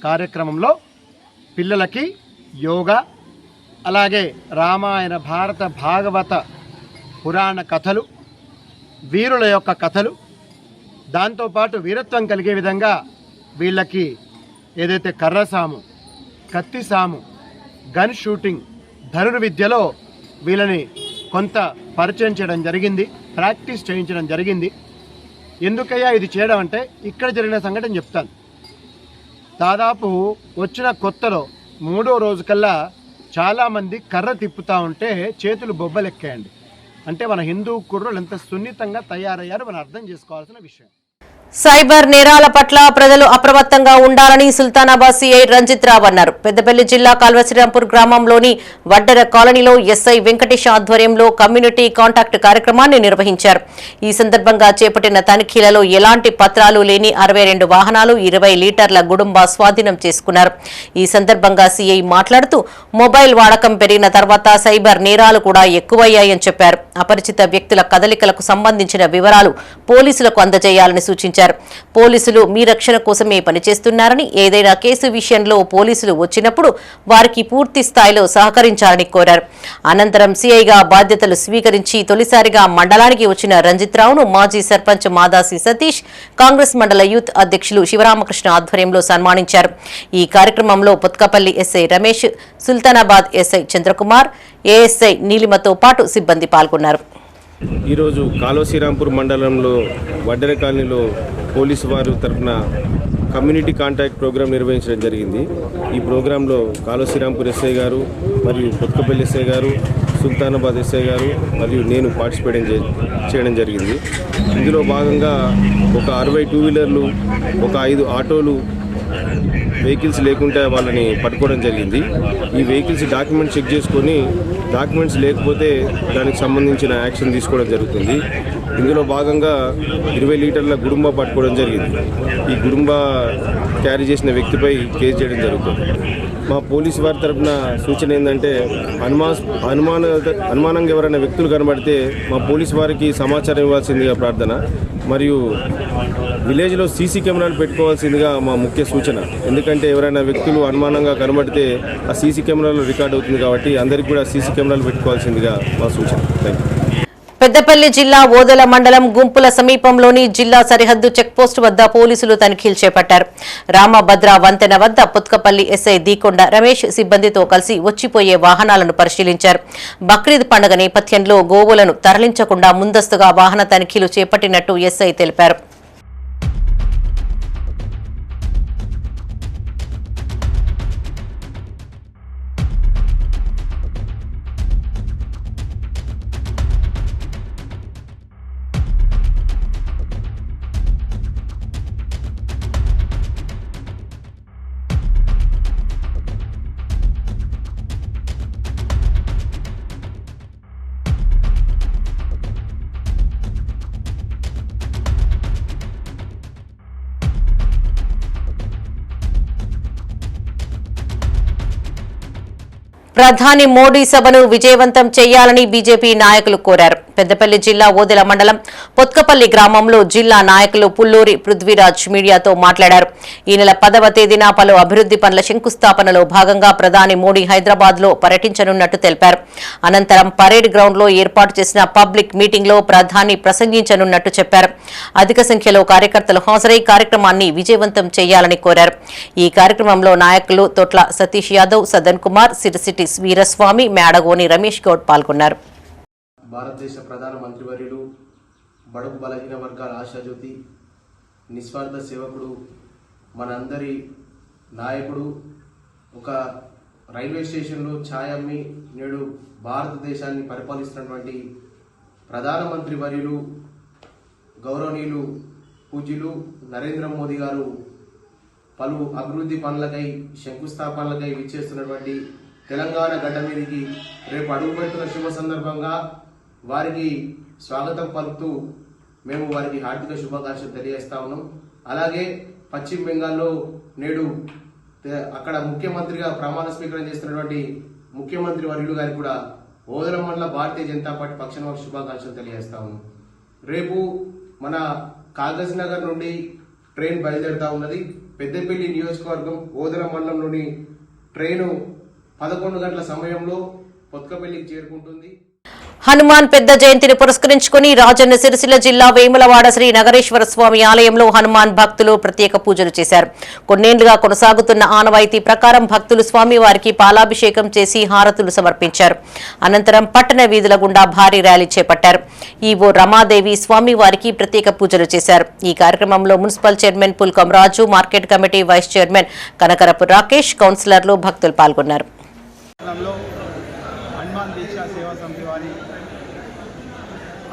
కార్యక్రమంలో పిల్లలకి యోగా, అలాగే రామాయణ, భారత, భాగవత, పురాణ కథలు, వీరుల యొక్క కథలు, దాంతోపాటు వీరత్వం కలిగే విధంగా వీళ్ళకి ఏదైతే కర్రసాము, కత్తిసాము, గన్ షూటింగ్, ధనుర్విద్యలో వీళ్ళని కొంత పరిచయం చేయడం జరిగింది, ప్రాక్టీస్ చేయించడం జరిగింది. ఎందుకయ్యా ఇది చేయడం అంటే ఇక్కడ జరిగిన సంఘటన చెప్తాను. దాదాపు వచ్చిన కొత్తలో 3వ రోజు కల్లా చాలామంది కర్ర తిప్పుతూ ఉంటే చేతులు బొబ్బలెక్కాయండి. అంటే మన హిందూ కుర్రలు ఎంత సున్నితంగా తయారయ్యారో మనం అర్థం చేసుకోవాల్సిన విషయం.
సైబర్ నేరాల పట్ల ప్రజలు అప్రమత్తంగా ఉండాలని సుల్తానాబాద్ సిఐ రంజిత్ రావు అన్నారు. పెద్దపల్లి జిల్లా కాల్వశ్రీరాంపూర్ గ్రామంలోని వడ్డెర కాలనీలో ఎస్ఐ వెంకటేష్ ఆధ్వర్యంలో కమ్యూనిటీ కాంటాక్ట్ కార్యక్రమాన్ని నిర్వహించారు. ఈ సందర్భంగా చేపట్టిన తనిఖీలలో ఎలాంటి పత్రాలు లేని 62 వాహనాలు 20 లీటర్ల గుడుంబ స్వాధీనం చేసుకున్నారు. ఈ సందర్భంగా సిఐ మాట్లాడుతూ మొబైల్ వాడకం పెరిగిన తర్వాత సైబర్ నేరాలు కూడా ఎక్కువయ్యాయని చెప్పారు. అపరిచిత వ్యక్తుల కదలికలకు సంబంధించిన వివరాలు పోలీసులకు అందజేయాలని సూచించారు. పోలీసులు మీ రక్షణ కోసమే పనిచేస్తున్నారని, ఏదైనా కేసు విషయంలో పోలీసులు వచ్చినప్పుడు వారికి పూర్తి స్థాయిలో సహకరించాలని కోరారు. అనంతరం సీఐగా బాధ్యతలు స్వీకరించి తొలిసారిగా మండలానికి వచ్చిన రంజిత్ రావును మాజీ సర్పంచ్ మాదాసి సతీష్, కాంగ్రెస్ మండల యూత్ అధ్యక్షులు శివరామకృష్ణ ఆధ్వర్యంలో సన్మానించారు. ఈ కార్యక్రమంలో Pothkapalli SI Ramesh, Sultanabad SI Chandrakumar, ASI నీలిమతో పాటు సిబ్బంది పాల్గొన్నారు.
ఈరోజు కాల్వశ్రీరాంపూర్ మండలంలో వడ్డెర కాలనీలో పోలీసు వారు తరఫున కమ్యూనిటీ కాంటాక్ట్ ప్రోగ్రాం నిర్వహించడం జరిగింది. ఈ ప్రోగ్రాంలో కాల్వశ్రీరాంపూర్ ఎస్ఐ గారు మరియు పొత్కపల్లి ఎస్ఐ గారు, సుల్తానాబాద్ ఎస్ఐ గారు మరియు నేను పార్టిసిపేట్ చేయడం జరిగింది. ఇందులో భాగంగా ఒక 60 2 వీలర్లు, ఒక 5 ఆటోలు వెహికల్స్ లేకుంటే వాళ్ళని పట్టుకోవడం జరిగింది. ఈ వెహికల్స్ డాక్యుమెంట్స్ చెక్ చేసుకొని డాక్యుమెంట్స్ లేకపోతే దానికి సంబంధించిన యాక్షన్ తీసుకోవడం జరుగుతుంది. ఇందులో భాగంగా 20 లీటర్ల గుడుంబ పట్టుకోవడం జరిగింది. ఈ గుడుంబ క్యారీ చేసిన వ్యక్తిపై కేసు చేయడం జరుగుతుంది. మా పోలీసు వారి తరఫున సూచన ఏంటంటే అనుమానంగా ఎవరైనా వ్యక్తులు కనబడితే మా పోలీసు వారికి సమాచారం ఇవ్వాల్సిందిగా ప్రార్థన, మరియు విలేజ్లో సీసీ కెమెరాలు పెట్టుకోవాల్సిందిగా మా ముఖ్య సూచన. ఎందుకంటే ఎవరైనా వ్యక్తులు అనుమానంగా కనబడితే ఆ సీసీ కెమెరాలో రికార్డ్ అవుతుంది కాబట్టి అందరికీ కూడా సీసీ కెమెరాలు పెట్టుకోవాల్సిందిగా మా సూచన. Thank you.
పెద్దపల్లి జిల్లా ఓదెల మండలం గుంపుల సమీపంలోని జిల్లా సరిహద్దు చెక్పోస్టు వద్ద పోలీసులు తనిఖీలు చేపట్టారు. రామభద్ర వంతెన వద్ద పొత్కపల్లి ఎస్ఐ దీకొండ రమేష్ సిబ్బందితో కలిసి వచ్చిపోయే వాహనాలను పరిశీలించారు. బక్రీద్ పండుగ నేపథ్యంలో గోవులను తరలించకుండా ముందస్తుగా వాహన తనిఖీలు చేపట్టినట్టు ఎస్ఐ తెలిపారు. ప్రధాని మోడీ సభను విజయవంతం చేయాలని బీజేపీ నాయకులు కోరారు. పెద్దపల్లి జిల్లా ఓదెల మండలం పొత్కపల్లి గ్రామంలో జిల్లా నాయకులు పుల్లూరి పృథ్వీరాజ్ మీడియాతో మాట్లాడారు. ఈ నెల 10వ తేదీన పలు అభివృద్ది పనుల శంకుస్థాపనలో భాగంగా ప్రధాని మోడీ హైదరాబాద్ లో పర్యటించనున్నట్టు తెలిపారు. అనంతరం పరేడ్ గ్రౌండ్ లో ఏర్పాటు చేసిన పబ్లిక్ మీటింగ్ లో ప్రధాని ప్రసంగించనున్నట్టు చెప్పారు. అధిక సంఖ్యలో కార్యకర్తలు హాజరై కార్యక్రమాన్ని విజయవంతం చేయాలని కోరారు. ఈ కార్యక్రమంలో నాయకులు తొట్ల సతీష్ యాదవ్, సదన్ కుమార్, సిరిసిటి వీరస్వామి, మేడగోని రమేష్ గౌడ్ పాల్గొన్నారు.
భారతదేశ ప్రధాన మంత్రివర్యులు, బడుగు బలహీన వర్గాల ఆశాజ్యోతి, నిస్వార్థ సేవకుడు, మనందరి నాయకుడు, ఒక రైల్వే స్టేషన్లో ఛాయ్ అమ్మి నేడు భారతదేశాన్ని పరిపాలిస్తున్నటువంటి ప్రధానమంత్రి వర్యులు గౌరవనీయులు పూజ్యులు నరేంద్ర మోదీ గారు పలు అభివృద్ధి పనులకై శంకుస్థాపనలకై విచ్చేస్తున్నటువంటి తెలంగాణ గడ్డ మీదకి రేపు అడుగుపెడుతున్న శుభ సందర్భంగా వారికి స్వాగతం పలుకుతూ మేము వారికి హార్దిక శుభాకాంక్షలు తెలియజేస్తా ఉన్నాం. అలాగే పశ్చిమ బెంగాల్లో నేడు అక్కడ ముఖ్యమంత్రిగా ప్రమాణ స్వీకారం చేస్తున్నటువంటి ముఖ్యమంత్రి వర్యులు గారికి కూడా ఓదెల మండల భారతీయ జనతా పార్టీ పక్షాన వారికి శుభాకాంక్షలు తెలియజేస్తా ఉన్నాం. రేపు మన కాగజ్ నగర్ నుండి ట్రైన్ బయలుదేరుతా ఉన్నది. పెద్దపల్లి నియోజకవర్గం ఓదెల మండలంలోని ట్రైను 11 గంటల సమయంలో పొత్కపల్లికి చేరుకుంటుంది.
హనుమాన్ పెద్ద జయంతిని పురస్కరించుకుని రాజన్న సిరిసిల్ల జిల్లా వేములవాడ శ్రీ నగరేశ్వర స్వామి ఆలయంలో హనుమాన్ భక్తులు ప్రత్యేక పూజలు చేశారు. కొన్నేళ్లుగా కొనసాగుతున్న ఆనవాయితీ ప్రకారం భక్తులు స్వామివారికి పాలాభిషేకం చేసి హారతులు సమర్పించారు. అనంతరం పట్టణ వీధుల గుండా భారీ ర్యాలీ చేపట్టారు. ఈవో రమాదేవి స్వామివారికి ప్రత్యేక పూజలు చేశారు. ఈ కార్యక్రమంలో municipal chairman Pulkam Raju, market committee vice chairman Kanakarapu Rakesh, కౌన్సిలర్లు, భక్తులు పాల్గొన్నారు.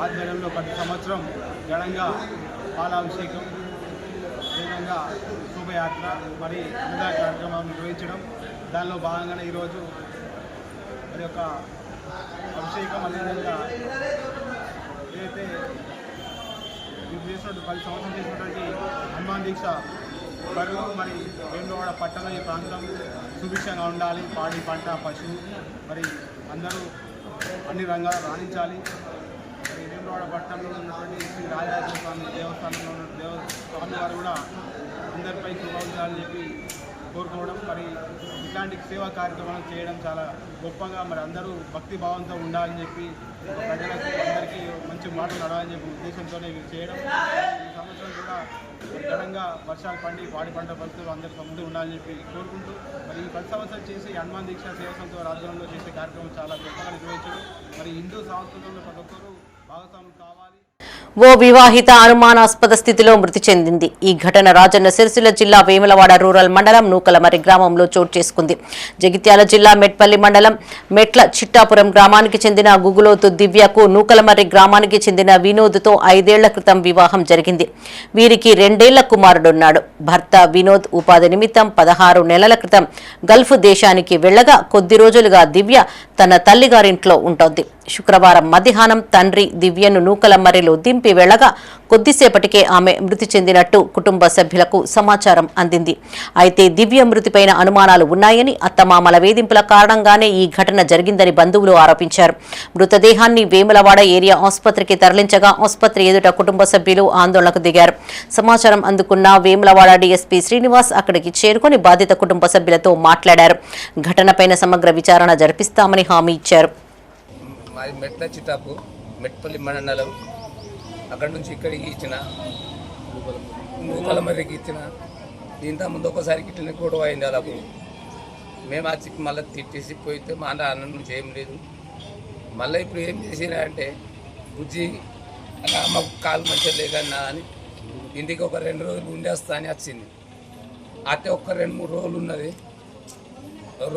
ఆధ్వర్యంలో ప్రతి సంవత్సరం ఘనంగా పాలాభిషేకం అదేవిధంగా శోభయాత్ర మరి వివిధ కార్యక్రమాలు నిర్వహించడం. దానిలో భాగంగానే ఈరోజు మరి యొక్క అభిషేకం అదేవిధంగా ఏదైతే చేసినట్టు 10 సంవత్సరం చేసినటువంటి హనుమాన్ దీక్ష బరువు మరి వేములవాడ పట్టణం ఈ ప్రాంతం సుభిక్షంగా ఉండాలి, పాడి పంట పశువు మరి అందరూ అన్ని రంగాలు రాణించాలి. మరి వేములవాడ పట్టణంలో ఉన్నటువంటి శ్రీ రాజరాజేశ్వర స్వామి దేవస్థానంలో ఉన్న స్వామి వారు కూడా అందరిపై కృప ఉండాలని చెప్పి కోరుకోవడం. మరి ఇట్లాంటి సేవా కార్యక్రమాలు చేయడం చాలా గొప్పగా మరి అందరూ భక్తి భావంతో ఉండాలని చెప్పి ప్రజలకు అందరికీ మంచి మాటలు నడవాలని చెప్పి ఉద్దేశంతోనే ఇవి చేయడం. ఈ సంవత్సరం కూడా ఘనంగా వర్షాలు పండి పాడి పంట పరిస్థితులు అందరూ ముందు ఉండాలని చెప్పి కోరుకుంటూ మరి ఈ 10 సంవత్సరాలు చేసి హనుమాన్ దీక్ష సేవా సంస్థ ఆధ్వర్యంలో చేసే కార్యక్రమం చాలా గొప్పగా నిర్వహించడం. మరి హిందూ సంస్కృతంలో ప్రతి ఒక్కరూ భాగస్వాములు కావాలి.
ఓ వివాహిత అనుమానాస్పద స్థితిలో మృతి చెందింది. ఈ ఘటన రాజన్న సిరిసిల్ల జిల్లా వేములవాడ రూరల్ మండలం నూకలమర్రి గ్రామంలో చోటు చేసుకుంది. జగిత్యాల జిల్లా మెట్పల్లి మండలం మెట్ల చిట్టాపురం గ్రామానికి చెందిన గుగులోతు దివ్యకు నూకలమర్రి గ్రామానికి చెందిన వినోద్తో 5 ఏళ్ల క్రితం వివాహం జరిగింది. వీరికి 2 ఏళ్ల కుమారుడున్నాడు. భర్త వినోద్ ఉపాధి నిమిత్తం 16 నెలల క్రితం గల్ఫ్ దేశానికి వెళ్లగా కొద్ది రోజులుగా దివ్య తన తల్లిగారింట్లో ఉంటోంది. శుక్రవారం మధ్యాహ్నం తండ్రి దివ్యను నూకలమర్రిలో దింపి వెళ్లగా కొద్దిసేపటికే ఆమె మృతి చెందినట్టు కుటుంబ సభ్యులకు సమాచారం అందింది. అయితే దివ్య మృతిపైన అనుమానాలు ఉన్నాయని, అత్తమామల వేధింపుల కారణంగానే ఈ ఘటన జరిగిందని బంధువులు ఆరోపించారు. మృతదేహాన్ని వేములవాడ ఏరియా ఆసుపత్రికి తరలించగా ఆసుపత్రి ఎదుట కుటుంబ సభ్యులు ఆందోళనకు దిగారు. సమాచారం అందుకున్న వేములవాడ డీఎస్పీ శ్రీనివాస్ అక్కడికి చేరుకుని బాధిత కుటుంబ సభ్యులతో మాట్లాడారు. ఘటనపైన సమగ్ర విచారణ జరిపిస్తామని హామీ ఇచ్చారు.
మాది మెట్ల చిట్టాపు మెట్పల్లి మండలం. అక్కడి నుంచి ఇక్కడికి ఇచ్చిన నూకలమర్రికి ఇచ్చిన ఇంత ముందు ఒకసారి ఇట్లనే గొడవ అయింది. అలాపు మేము వచ్చి మళ్ళీ తిట్టేసి పోయితే మా అన్న నుంచి ఏం లేదు. మళ్ళీ ఇప్పుడు ఏం చేసినా అంటే బుజ్జి అలా అమ్మకు కాలు మంచిగా లేదన్నా అని ఇంటికి ఒక 2 రోజులు ఉండేస్తా అని వచ్చింది. అయితే ఒక్క 2-3 రోజులు ఉన్నది.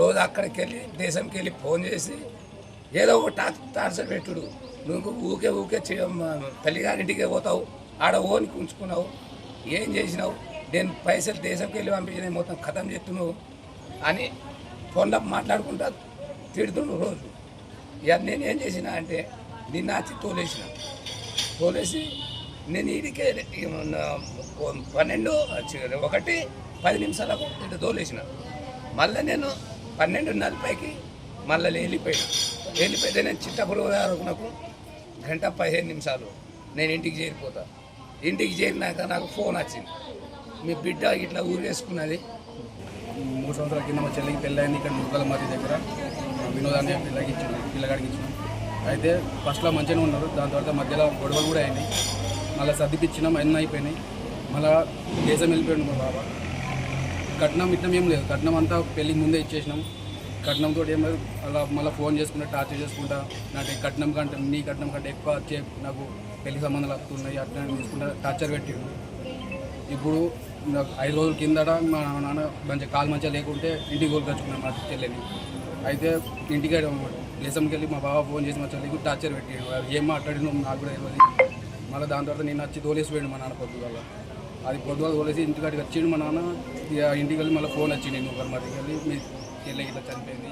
రోజు అక్కడికి వెళ్ళి దేశంకి వెళ్ళి ఫోన్ చేసి ఏదో ఒక టార్చర్ పెట్టుడు, నువ్వు ఊకే తల్లిగారింటికే పోతావు, ఆడ ఓనికి ఉంచుకున్నావు, ఏం చేసినావు, నేను పైసలు దేశంకి వెళ్ళి పంపించిన మొత్తం ఖతం చెప్తున్నావు అని ఫోన్లో మాట్లాడుకుంటా తిడుతుండు రోజు. ఇక నేను ఏం చేసిన అంటే నిన్న వచ్చి తోలేసి నేను ఈడికే 12:10 నిమిషాలకు ఇటు తోలేసిన. మళ్ళీ నేను 12:40కి మళ్ళీ వెళ్ళిపోయితే నేను చిట్టపురం నాకు 1:15 నిమిషాలు నేను ఇంటికి చేరిపోతా. ఇంటికి చేరినాక నాకు ఫోన్ వచ్చింది, మీ బిడ్డ ఇట్లా ఊరేసుకున్నది.
3 సంవత్సరాల కింద మా చెల్లికి పెళ్ళయింది. ఇక్కడ నూకలమర్రి దగ్గర వినోదాన్ని పిల్లగాడికి ఇచ్చినాం. అయితే ఫస్ట్లో మంచిగానే ఉన్నారు. దాని తర్వాత మధ్యలో గొడవలు కూడా అయినాయి. మళ్ళీ సర్దిపిచ్చినాం, అన్నీ అయిపోయినాయి. మళ్ళీ దేశం వెళ్ళిపోయాడు మా బాబా. కట్నం ఏం లేదు, కట్నం అంతా పెళ్ళికి ముందే ఇచ్చేసినాం. కట్నంతో ఏమో అలా మళ్ళీ ఫోన్ చేసుకుంటా టార్చర్ చేసుకుంటా నాకు కట్నం కంటే నీ కట్నం కంటే ఎక్కువ నాకు పెళ్లి సంబంధాలు వస్తున్నాయి అట్లా తీసుకుంటా టార్చర్ పెట్టిండు. ఇప్పుడు నాకు 5 రోజుల కిందట మా నాన్న మంచిగా కాలు మంచిగా లేకుంటే ఇంటికి కోలుకొచ్చుకున్నాను మా చెల్లెని. అయితే ఇంటికి దేశంకి వెళ్ళి మా బాబా ఫోన్ చేసి మా చెల్లికి టార్చర్ పెట్టిండు. ఏం మాట్లాడినా నాకు కూడా తెలియదు. మళ్ళీ దాని తర్వాత నేను వచ్చి తోలేసిపోయాడు మా నాన్న పొద్దుగాల. అది పొద్దుగాల తోలేసి ఇంటికాడికి వచ్చిండు మా నాన్న. ఇంటికి వెళ్ళి మళ్ళీ ఫోన్ వచ్చింది నేను ఒకరి వెళ్ళి మీ చెల్లె ఇట్లా చనిపోయింది.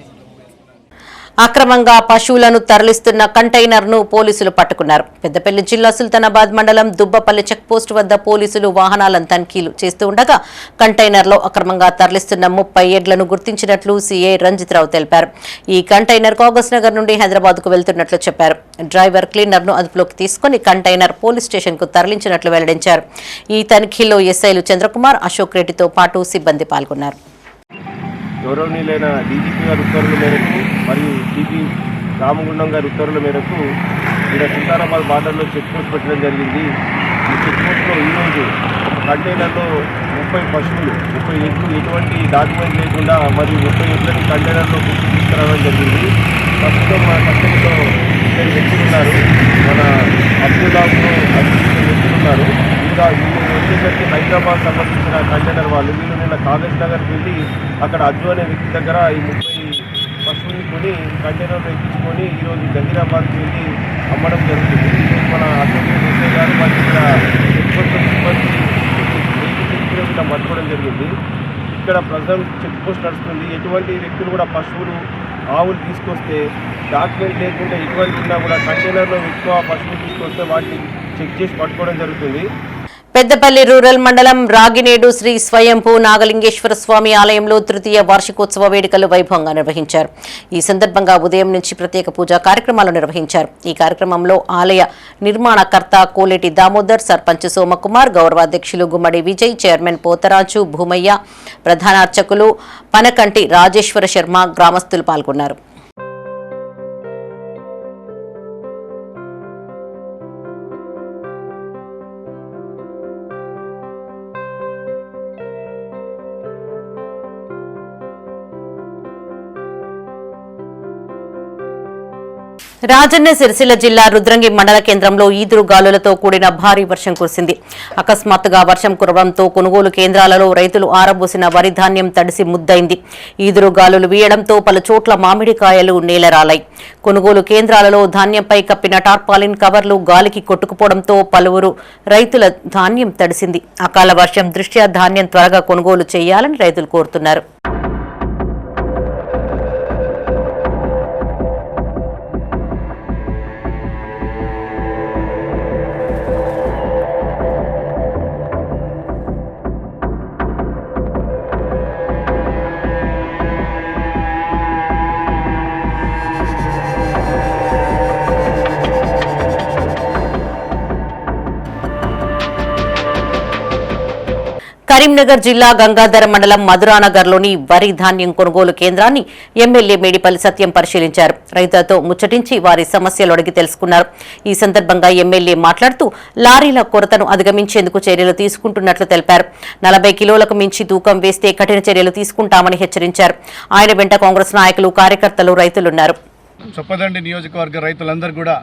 అక్రమంగా పశువులను తరలిస్తున్న కంటైనర్ను పోలీసులు పట్టుకున్నారు. పెద్దపల్లి జిల్లా సుల్తానాబాద్ మండలం దుబ్బపల్లి చెక్పోస్టు వద్ద పోలీసులు వాహనాలను తనిఖీలు చేస్తూ ఉండగా కంటైనర్లో అక్రమంగా తరలిస్తున్న 30 ఎడ్లను గుర్తించినట్లు సీఐ రంజిత్రావు తెలిపారు. ఈ కంటైనర్ కాగజ్ నగర్ నుండి హైదరాబాద్కు వెళ్తున్నట్లు చెప్పారు. డ్రైవర్ క్లీనర్ను అదుపులోకి తీసుకుని కంటైనర్ పోలీస్ స్టేషన్కు తరలించినట్లు వెల్లడించారు. ఈ తనిఖీలో ఎస్ఐలు చంద్రకుమార్, అశోక్ రెడ్డితో పాటు సిబ్బంది పాల్గొన్నారు.
గౌరవనీయులైన డీజీపీ గారి ఉత్తర్వుల మేరకు మరియు సిపి రామగుండం గారి ఉత్తర్వుల మేరకు ఇక్కడ సుల్తానాబాద్ బార్డర్లో చెక్ పోస్ట్ పెట్టడం జరిగింది. ఈ చెక్ పోస్ట్లో ఈరోజు ఒక కంటైనర్లో 30 పశువులు 30 ఎడ్లు ఎటువంటి డాక్యుమెంట్ లేకుండా మరియు 30 ఎడ్లని కంటైనర్లో తీసుకురావడం జరిగింది. ప్రస్తుతం మన కస్టడీలో 2 వ్యక్తులు ఉన్నారు. మన అబ్దుల్లాకు వ్యక్తులు ఉన్నారు. ఇంకా వీళ్ళు వచ్చేసరికి హైదరాబాద్ సంబంధించిన కంటైనర్ వాళ్ళు. వీళ్ళు నిన్న కాగజ్ నగర్కి వెళ్ళి అక్కడ అజ్జు అనే వ్యక్తి దగ్గర ఈ 30 పశువుని కొని కంటైనర్లో ఎక్కించుకొని ఈరోజు జహీరాబాద్కి వెళ్ళి అమ్మడం జరుగుతుంది. ఈరోజు మన అసెంబ్లీ ఎస్ఐ గారు మరియు ఇక్కడ సిబ్బంది వీళ్ళ జరిగింది. ఇక్కడ ప్రజెంట్ చెక్ పోస్ట్ నడుస్తుంది. ఎటువంటి వ్యక్తులు కూడా పశువులు ఆవులు తీసుకొస్తే డాక్యుమెంట్ లేకుండా ఎటువంటి ఉన్నా కూడా కంటైనర్లో ఎక్కువ పశువులు తీసుకొస్తే వాటిని చెక్ చేసి పట్టుకోవడం జరుగుతుంది.
పెద్దపల్లి రూరల్ మండలం రాగినేడు శ్రీ స్వయంభూ నాగలింగేశ్వర స్వామి ఆలయంలో తృతీయ వార్షికోత్సవ వేడుకలు వైభవంగా నిర్వహించారు. ఈ సందర్భంగా ఉదయం నుంచి ప్రత్యేక పూజా కార్యక్రమాలు నిర్వహించారు. ఈ కార్యక్రమంలో ఆలయ నిర్మాణకర్త కోలేటి దామోదర్, సర్పంచ్ సోమకుమార్, గౌరవాధ్యక్షులు గుమ్మడి విజయ్, చైర్మన్ పోతరాజు భూమయ్య, ప్రధాన అర్చకులు పనకంటి రాజేశ్వర శర్మ, గ్రామస్తులు పాల్గొన్నారు. రాజన్న సిరిసిల్ల జిల్లా రుద్రంగి మండల కేంద్రంలో ఈదురు గాలులతో కూడిన భారీ వర్షం కురిసింది. అకస్మాత్తుగా వర్షం కురవడంతో కొనుగోలు కేంద్రాలలో రైతులు ఆరబోసిన వరి ధాన్యం తడిసి ముద్దైంది. ఈదురు గాలులు వీయడంతో పలు చోట్ల మామిడికాయలు నేలరాలాయి. కొనుగోలు కేంద్రాలలో ధాన్యంపై కప్పిన టార్పాలిన్ కవర్లు గాలికి కొట్టుకుపోవడంతో పలువురు రైతుల ధాన్యం తడిసింది. అకాల వర్షం దృష్ట్యా ధాన్యం త్వరగా కొనుగోలు చేయాలని రైతులు కోరుతున్నారు. కరీంనగర్ జిల్లా గంగాధర మండలం మధురానగర్లోని వరి ధాన్యం కొనుగోలు కేంద్రాన్ని ఎమ్మెల్యే మేడిపల్లి సత్యం పరిశీలించారు. రైతులతో ముచ్చటించి వారి సమస్యలు అడిగి తెలుసుకున్నారు. ఈ సందర్భంగా ఎమ్మెల్యే మాట్లాడుతూ లారీల కొరతను అధిగమించేందుకు చర్యలు తీసుకుంటున్నట్లు తెలిపారు. 40 కిలోలకు మించి తూకం వేస్తే కఠిన చర్యలు తీసుకుంటామని హెచ్చరించారు. ఆయన వెంట కాంగ్రెస్ నాయకులు, కార్యకర్తలు, రైతులున్నారు.
చొప్పదండి నియోజకవర్గ రైతులందరూ కూడా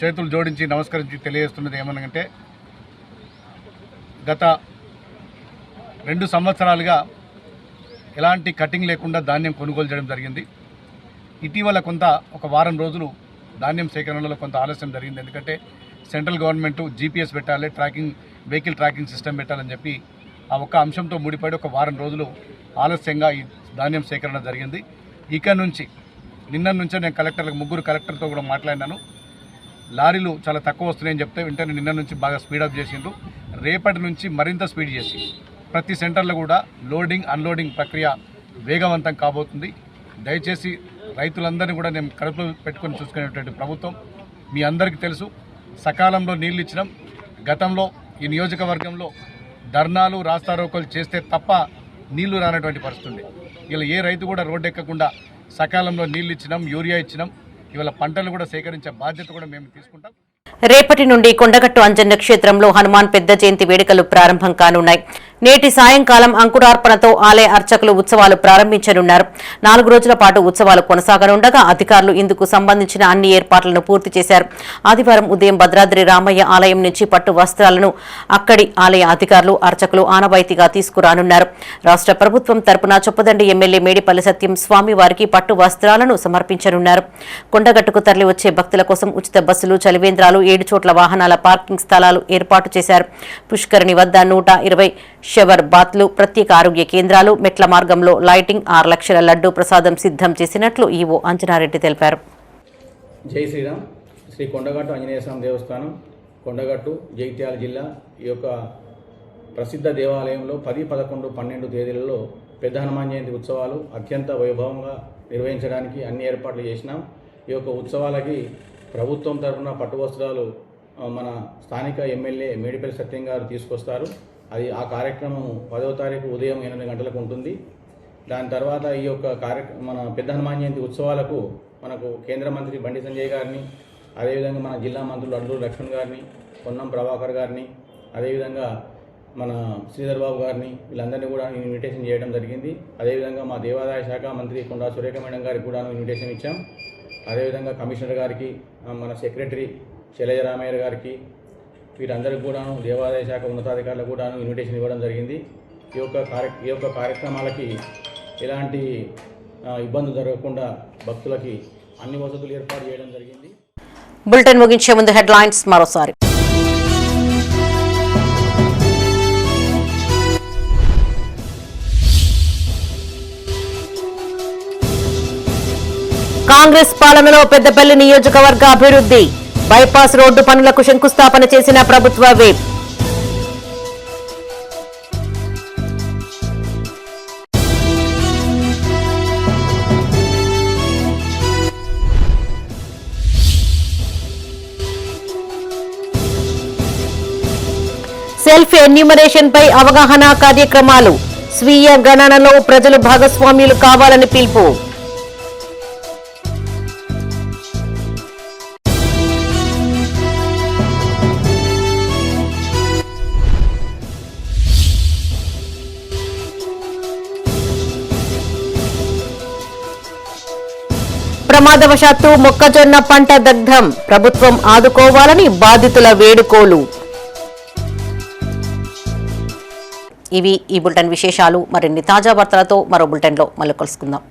చేతులు జోడించి నమస్కరించి తెలియజేస్తున్నది ఏమనంటే, గత 2 సంవత్సరాలుగా ఎలాంటి కటింగ్ లేకుండా ధాన్యం కొనుగోలు చేయడం జరిగింది. ఇటీవల ఒక వారం రోజులు ధాన్యం సేకరణలో కొంత ఆలస్యం జరిగింది. ఎందుకంటే సెంట్రల్ గవర్నమెంట్ జీపీఎస్ పెట్టాలి, వెహికల్ ట్రాకింగ్ సిస్టమ్ పెట్టాలని చెప్పి ఆ ఒక్క అంశంతో ముడిపడి ఒక వారం రోజులు ఆలస్యంగా ఈ ధాన్యం సేకరణ జరిగింది. ఇక నుంచి నిన్న నుంచే నేను 3 కలెక్టర్తో కూడా మాట్లాడినాను. లారీలు చాలా తక్కువ వస్తున్నాయని చెప్తే వెంటనే నిన్న నుంచి బాగా స్పీడప్ చేసిండ్రు. రేపటి నుంచి మరింత స్పీడ్ చేసి ప్రతి సెంటర్లో కూడా లోడింగ్ అన్లోడింగ్ ప్రక్రియ వేగవంతం కాబోతుంది. దయచేసి రైతులందరినీ కూడా నేను కడుపులో పెట్టుకొని చూసుకునేటువంటి ప్రభుత్వం. మీ అందరికీ తెలుసు, సకాలంలో నీళ్ళు ఇచ్చినాం. గతంలో ఈ నియోజకవర్గంలో ధర్నాలు, రాస్తారోకోలు చేస్తే తప్ప నీళ్లు రానటువంటి పరిస్థితి ఉంది. ఇలా ఏ రైతు కూడా రోడ్డు ఎక్కకుండా సకాలంలో నీళ్ళు ఇచ్చినాం, యూరియా ఇచ్చినాం. ఇవాళ పంటలు కూడా సేకరించే బాధ్యత కూడా మేము తీసుకుంటాం.
రేపటి నుండి కొండగట్టు అంజన్న క్షేత్రంలో హనుమాన్ పెద్ద జయంతి వేడుకలు ప్రారంభం కానున్నాయి. నేటి సాయంకాలం అంకురార్పణతో ఆలయ అర్చకులు ఉత్సవాలు ప్రారంభించనున్నారు. 4 రోజుల పాటు ఉత్సవాలు కొనసాగనుండగా అధికారులు ఇందుకు సంబంధించిన అన్ని ఏర్పాట్లను పూర్తి చేశారు. ఆదివారం ఉదయం భద్రాద్రి రామయ్య ఆలయం నుంచి పట్టు వస్త్రాలను అక్కడి ఆలయ అధికారులు, అర్చకులు ఆనవాయితీగా తీసుకురానున్నారు. రాష్ట్ర ప్రభుత్వం తరపున చొప్పదండి ఎమ్మెల్యే మేడిపల్లి సత్యం స్వామి వారికి పట్టు వస్త్రాలను సమర్పించనున్నారు. కొండగట్టుకు తరలి వచ్చే భక్తుల కోసం ఉచిత బస్సులు, చలివేంద్రాలు, 7 చోట్ల వాహనాల పార్కింగ్ స్థలాలు ఏర్పాటు చేశారు. పుష్కరిణి వద్ద 120 షవర్ బాత్లు, ప్రత్యేక ఆరోగ్య కేంద్రాలు, మెట్ల మార్గంలో లైటింగ్, 6 లక్షల లడ్డూ ప్రసాదం సిద్ధం చేసినట్లు ఈవో అంజనారెడ్డి తెలిపారు.
జై శ్రీరామ్. శ్రీ కొండగట్టు ఆంజనేయ స్వామి దేవస్థానం, కొండగట్టు, జగిత్యాల జిల్లా ఈ యొక్క ప్రసిద్ధ దేవాలయంలో 10, 11, 12 తేదీలలో పెద్ద హనుమాన్ జయంతి ఉత్సవాలు అత్యంత వైభవంగా నిర్వహించడానికి అన్ని ఏర్పాట్లు చేసినాం. ఈ యొక్క ఉత్సవాలకి ప్రభుత్వం తరఫున పట్టు వస్త్రాలు మన స్థానిక ఎమ్మెల్యే మేడిపల్లి సత్యం గారు తీసుకొస్తారు. ఆ కార్యక్రమం 10వ తారీఖు ఉదయం 8 గంటలకు ఉంటుంది. దాని తర్వాత ఈ యొక్క మన పెద్ద హనుమాన్ జయంతి ఉత్సవాలకు మనకు కేంద్ర మంత్రి బండి సంజయ్ గారిని, అదేవిధంగా మన జిల్లా మంత్రులు అల్లూరి లక్ష్మణ్ గారిని, పొన్నం ప్రభాకర్ గారిని, అదేవిధంగా మన శ్రీధర్ బాబు గారిని, వీళ్ళందరినీ కూడా ఇన్విటేషన్ చేయడం జరిగింది. అదేవిధంగా మా దేవాదాయ శాఖ మంత్రి కొండా సురేఖ మేడం గారికి కూడా ఇన్విటేషన్ ఇచ్చాం. అదేవిధంగా కమిషనర్ గారికి, మన సెక్రటరీ శైలజరామయ్య గారికి, వీరందరికీ కూడాను దేవాదాయ శాఖ ఉన్నతాధికారులకు కూడాను ఇన్విటేషన్ ఇవ్వడం జరిగింది. ఈ యొక్క కార్యక్రమాలకి ఎలాంటి ఇబ్బందులు జరగకుండా భక్తులకి అన్ని వసతులు ఏర్పాటు చేయడం జరిగింది.
బులెటిన్ ముగించే ముందు హెడ్లైన్స్ మరోసారి. కాంగ్రెస్ పాలనలో పెద్దపల్లి నియోజకవర్గ అభివృద్ధి బైపాస్ రోడ్డు పనులకు శంకుస్థాపన చేసిన ప్రభుత్వ విప్. సెల్ఫ్ ఎన్యూమరేషన్ పై అవగాహన కార్యక్రమాలు స్వీయ గణనలో ప్రజలు భాగస్వామ్యులు కావాలని పిలుపు. ప్రమాదవశాత్తు మొక్కజొన్న పంట దగ్ధం ప్రభుత్వం ఆదుకోవాలని బాధితుల వేడుకోలు. ఇవి ఈ బులెటిన్ విశేషాలు. మరిన్ని తాజా వార్తలతో మరో బులెటిన్లో మళ్ళీ కలుసుకుందాం.